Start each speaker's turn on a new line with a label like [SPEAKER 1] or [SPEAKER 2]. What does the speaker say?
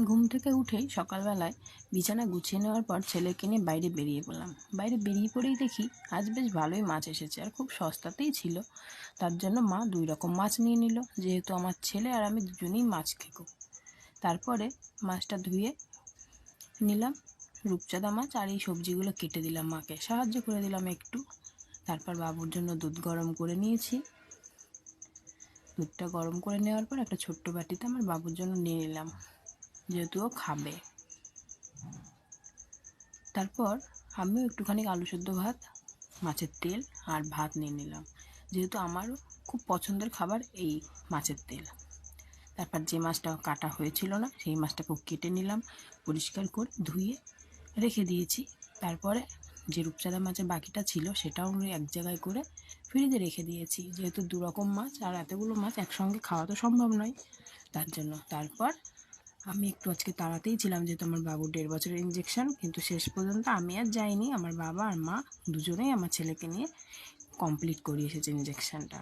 [SPEAKER 1] ঘুম থেকে উঠেই সকালবেলায় বিছানা গুছিয়ে নেওয়ার পর ছেলেকে নিয়ে বাইরে বেরিয়ে পড়লাম। বাইরে বেরিয়ে পড়েই দেখি আজ বেশ ভালোই মাছ এসেছে, আর খুব সস্তাতেই ছিল। তার জন্য মা 2 রকম মাছ নিয়ে নিল, যেহেতু আমার ছেলে আর আমি দুজনেই মাছ খেকো। তারপরে মাছটা ধুয়ে নিলাম, রূপচাঁদা মাছ, আর এই সবজিগুলো কেটে দিলাম, মাকে সাহায্য করে দিলাম একটু। তারপর বাবুর জন্য দুধ গরম করে নিয়েছি। দুধটা গরম করে নেওয়ার পর একটা ছোট্ট বাটিতে আমার বাবুর জন্য নিয়ে নিলাম, যেহেতু ও খাবে। তারপর আমিও একটুখানি আলু সেদ্ধ ভাত, মাছের তেল আর ভাত নিয়ে নিলাম, যেহেতু আমারও খুব পছন্দের খাবার এই মাছের তেল। তারপর যে মাছটা কাটা হয়েছিল না সেই মাছটাকেও কেটে নিলাম, পরিষ্কার করে ধুয়ে রেখে দিয়েছি। তারপরে যে রূপচাঁদা মাছের বাকিটা ছিল সেটাও আমি এক জায়গায় করে ফ্রিজে রেখে দিয়েছি, যেহেতু 2 রকম মাছ আর এতগুলো মাছ একসঙ্গে খাওয়া তো সম্ভব নয়, তার জন্য। তারপর আমি একটু আজকে তাড়াতেই ছিলাম, যেহেতু আমার বাবুর 1.5 বছরের ইঞ্জেকশন, কিন্তু শেষ পর্যন্ত আমি আর যাইনি, আমার বাবা আর মা দুজনেই আমার ছেলেকে নিয়ে কমপ্লিট করিয়ে এসেছে ইঞ্জেকশনটা।